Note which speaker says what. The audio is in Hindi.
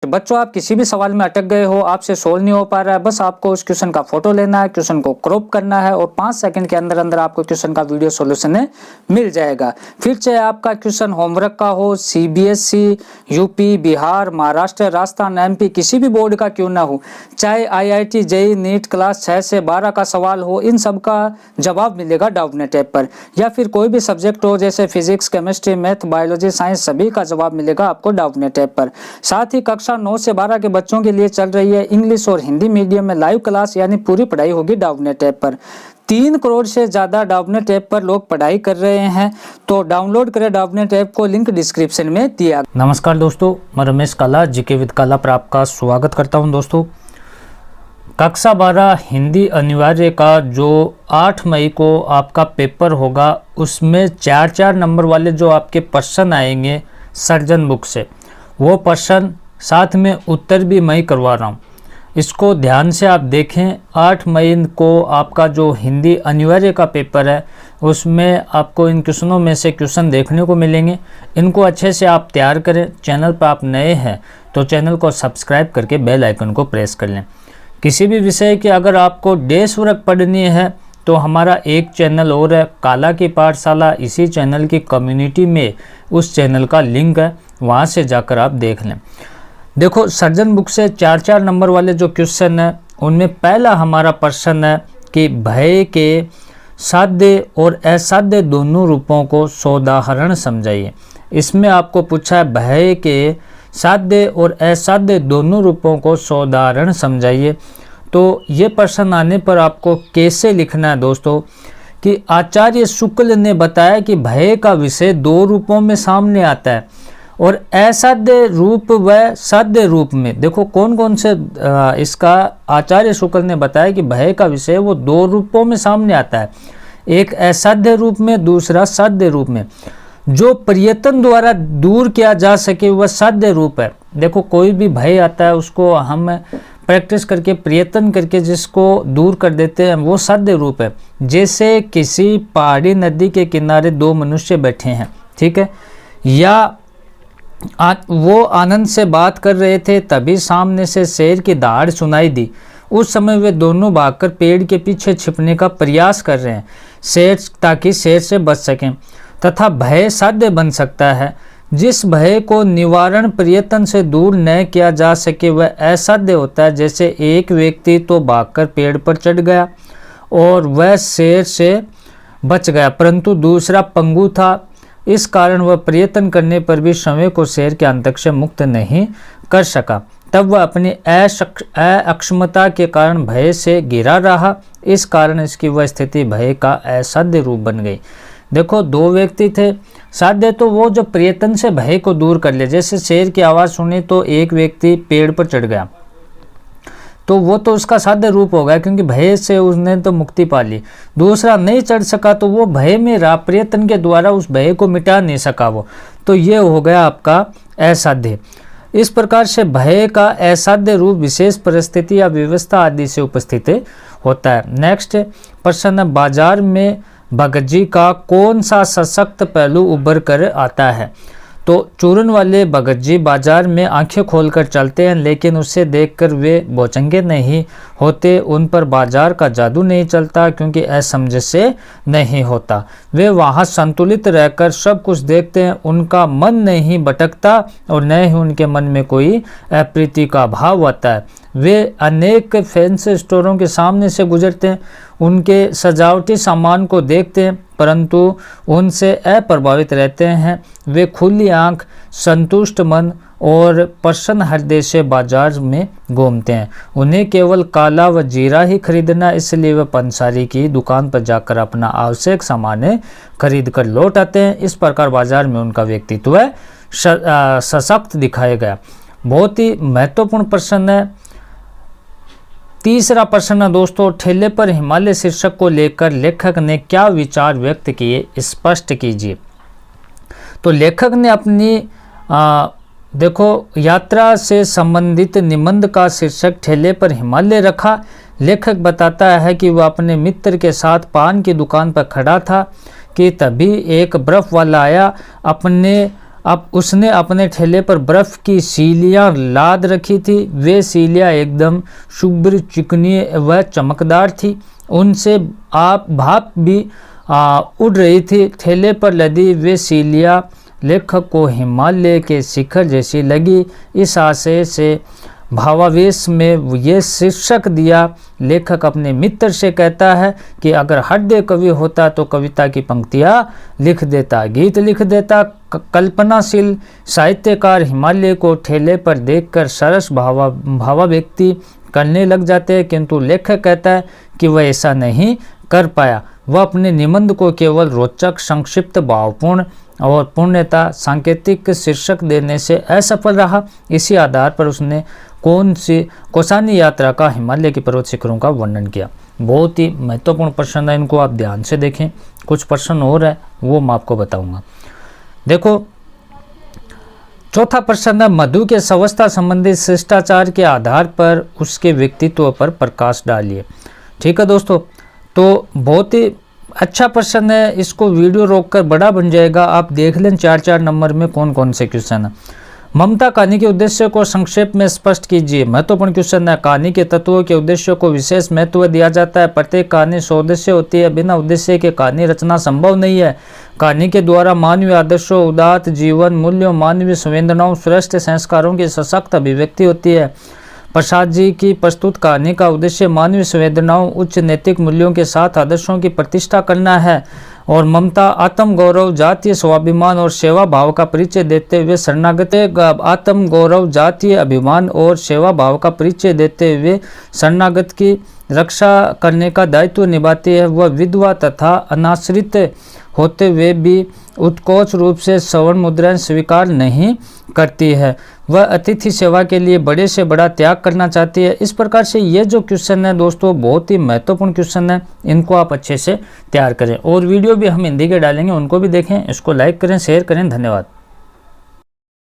Speaker 1: तो बच्चों आप किसी भी सवाल में अटक गए हो, आपसे सोल्व नहीं हो पा रहा है, बस आपको उस क्वेश्चन का फोटो लेना है, क्वेश्चन को क्रॉप करना है और 5 सेकंड के अंदर अंदर आपको क्वेश्चन का वीडियो सॉल्यूशन मिल जाएगा। फिर चाहे आपका क्वेश्चन होमवर्क का हो, CBSE, UP, Bihar, Maharashtra, Rajasthan, MP किसी भी बोर्ड का क्यों ना हो, चाहे आईआईटी, जेईई, नीट क्लास 6 से 12 का सवाल हो, इन सब का जवाब मिलेगा डाउटनेट ऐप पर। या फिर कोई भी सब्जेक्ट हो जैसे physics, chemistry, math, biology, science, सभी का जवाब मिलेगा आपको डाउटनेट ऐप पर। साथ ही कक्षा 9 से 12 के बच्चों के लिए चल रही है इंग्लिश और हिंदी मीडियम में लाइव क्लास, यानी पूरी पढ़ाई होगी डाउटनेट ऐप पर। 3 करोड़ से ज्यादा डाउटनेट ऐप पर लोग पढ़ाई कर रहे हैं, तो डाउनलोड करें डाउटनेट ऐप को, लिंक डिस्क्रिप्शन में दिया।
Speaker 2: नमस्कार दोस्तों, मैं रमेश काला जीके विद काला पर आपका स्वागत करता हूं। दोस्तों, कक्षा 12 हिंदी अनिवार्य का जो 8 मई को आपका पेपर होगा, उसमें 4-4 नंबर वाले जो आपके प्रश्न आएंगे सर्जन बुक से, वो प्रश्न साथ में उत्तर भी मैं करवा रहा हूँ। इसको ध्यान से आप देखें। 8 मई को आपका जो हिंदी अनिवार्य का पेपर है, उसमें आपको इन क्वेश्चनों में से क्वेश्चन देखने को मिलेंगे। इनको अच्छे से आप तैयार करें। चैनल पर आप नए हैं तो चैनल को सब्सक्राइब करके बेल आइकन को प्रेस कर लें। किसी भी विषय की अगर आपको डेस्क वर्क पढ़नी है तो हमारा एक चैनल और है, काला की पाठशाला। इसी चैनल की कम्युनिटी में उस चैनल का लिंक है, वहाँ से जाकर आप देख लें। देखो, सर्जन बुक से 4-4 नंबर वाले जो क्वेश्चन है, उनमें पहला हमारा प्रश्न है कि भय के साध्य और असाध्य दोनों रूपों को सोदाहरण समझाइए। इसमें आपको पूछा है भय के साध्य और असाध्य दोनों रूपों को सोदाहरण समझाइए। तो ये प्रश्न आने पर आपको कैसे लिखना है दोस्तों, कि आचार्य शुक्ल ने बताया कि भय का विषय 2 रूपों में सामने आता है और असाध्य रूप व साध्य रूप में। देखो कौन कौन से इसका आचार्य शुक्ल ने बताया कि भय का विषय वो 2 रूपों में सामने आता है, एक असाध्य रूप में, दूसरा साध्य रूप में। जो प्रयत्न द्वारा दूर किया जा सके वह साध्य रूप है। देखो कोई भी भय आता है उसको हम प्रैक्टिस करके, प्रयत्न करके जिसको दूर कर देते हैं, वो साध्य रूप है। जैसे किसी पहाड़ी नदी के किनारे 2 मनुष्य बैठे हैं, ठीक है, या वो आनंद से बात कर रहे थे, तभी सामने से शेर की दहाड़ सुनाई दी। उस समय वे दोनों भागकर पेड़ के पीछे छिपने का प्रयास कर रहे हैं, ताकि शेर से बच सकें। तथा भय साध्य बन सकता है। जिस भय को निवारण प्रयत्न से दूर न किया जा सके वह असाध्य होता है। जैसे एक व्यक्ति तो भागकर पेड़ पर चढ़ गया और वह शेर से बच गया, परंतु दूसरा पंगु था, इस कारण वह प्रयत्न करने पर भी स्वयं को शेर के आतंक से मुक्त नहीं कर सका। तब वह अपनी अक्षमता के कारण भय से घिरा रहा, इस कारण इसकी वह स्थिति भय का असाध्य रूप बन गई। देखो 2 व्यक्ति थे, साध्य तो वो जो प्रयत्न से भय को दूर कर ले। जैसे शेर की आवाज़ सुनी तो एक व्यक्ति पेड़ पर चढ़ गया, तो वो तो उसका साध्य रूप हो गया, क्योंकि भय से उसने तो मुक्ति पा ली। दूसरा नहीं चढ़ सका तो वो भय में रहा, प्रयत्न के द्वारा उस भय को मिटा नहीं सका वो, तो ये हो गया आपका असाध्य। इस प्रकार से भय का असाध्य रूप विशेष परिस्थिति या व्यवस्था आदि से उपस्थित होता है। नेक्स्ट प्रश्न, बाजार में भगत जी का कौन सा सशक्त पहलू उभर कर आता है। तो चूरन वाले भगत जी बाजार में आंखें खोलकर चलते हैं, लेकिन उसे देखकर वे भौचंगे नहीं होते। उन पर बाजार का जादू नहीं चलता, क्योंकि असमझ से नहीं होता। वे वहाँ संतुलित रहकर सब कुछ देखते हैं, उनका मन नहीं भटकता और न ही उनके मन में कोई अप्रीति का भाव आता है। वे अनेक फैंसी स्टोरों के सामने से गुजरते हैं, उनके सजावटी सामान को देखते हैं, परंतु उनसे अप्रभावित रहते हैं। वे खुली आंख, संतुष्ट मन और प्रसन्न हृदय से बाजार में घूमते हैं। उन्हें केवल काला व जीरा ही खरीदना, इसलिए वे पंसारी की दुकान पर जाकर अपना आवश्यक सामान खरीद कर लौट आते हैं। इस प्रकार बाजार में उनका व्यक्तित्व सशक्त दिखाया गया। बहुत ही महत्वपूर्ण प्रश्न है। तीसरा प्रश्न दोस्तों, ठेले पर हिमालय शीर्षक को लेकर लेखक ने क्या विचार व्यक्त किए, स्पष्ट कीजिए। तो लेखक ने अपनी देखो यात्रा से संबंधित निबंध का शीर्षक ठेले पर हिमालय रखा। लेखक बताता है कि वह अपने मित्र के साथ पान की दुकान पर खड़ा था कि तभी एक बर्फ वाला आया। अपने अब उसने अपने ठेले पर बर्फ़ की सीलियाँ लाद रखी थी। वे सीलियाँ एकदम शुभ्र, चिकनी व चमकदार थी। उनसे आप भाप भी उड़ रही थी। ठेले पर लदी वे सीलियाँ लेखक को हिमालय के शिखर जैसी लगी। इस आशय से भावावेश में ये शीर्षक दिया। लेखक अपने मित्र से कहता है कि अगर हृदय कवि होता तो कविता की पंक्तियाँ लिख देता, गीत लिख देता। कल्पनाशील साहित्यकार हिमालय को ठेले पर देखकर सरस भावाव्यक्ति करने लग जाते हैं, किंतु लेखक कहता है कि वह ऐसा नहीं कर पाया। वह अपने निबंध को केवल रोचक, संक्षिप्त, भावपूर्ण और पूर्णतः सांकेतिक शीर्षक देने से असफल रहा। इसी आधार पर उसने कौसानी यात्रा का हिमालय की पर्वत शिखरों का वर्णन किया। बहुत ही महत्वपूर्ण प्रश्न है, इनको आप ध्यान से देखें। कुछ प्रश्न और है वो मैं आपको बताऊंगा। देखो, चौथा प्रश्न है, मधु के स्वावस्था संबंधी शिष्टाचार के आधार पर उसके व्यक्तित्व पर प्रकाश डालिए। ठीक है दोस्तों, तो बहुत ही अच्छा प्रश्न है। इसको वीडियो रोककर बड़ा बन जाएगा, आप देख लें 4-4 नंबर में कौन कौन से क्वेश्चन है। ममता कहानी के उद्देश्य को संक्षेप में स्पष्ट कीजिए। महत्वपूर्ण क्वेश्चन है। कहानी के तत्वों के उद्देश्य को विशेष महत्व दिया जाता है। प्रत्येक कहानी सौद्देश्य होती है। बिना उद्देश्य के कहानी रचना संभव नहीं है। कहानी के द्वारा मानवीय आदर्शों, उदात्त जीवन मूल्यों, मानवीय संवेदनाओं, श्रेष्ठ संस्कारों की सशक्त अभिव्यक्ति होती है। प्रसाद जी की प्रस्तुत कहानी का उद्देश्य मानवीय संवेदनाओं, उच्च नैतिक मूल्यों के साथ आदर्शों की प्रतिष्ठा करना है। और ममता आत्म गौरव, जातीय स्वाभिमान और सेवा भाव का परिचय देते हुए शरणागत आत्म गौरव, जातीय अभिमान और सेवा भाव का परिचय देते हुए शरणागत की रक्षा करने का दायित्व निभाती है। वह विधवा तथा अनाश्रित होते हुए भी उत्कोच रूप से स्वर्ण मुद्राएं स्वीकार नहीं करती है। वह अतिथि सेवा के लिए बड़े से बड़ा त्याग करना चाहती है। इस प्रकार से ये जो क्वेश्चन है दोस्तों, बहुत ही महत्वपूर्ण क्वेश्चन है। इनको आप अच्छे से तैयार करें और वीडियो भी हम हिंदी के डालेंगे, उनको भी देखें। इसको लाइक करें, शेयर करें। धन्यवाद।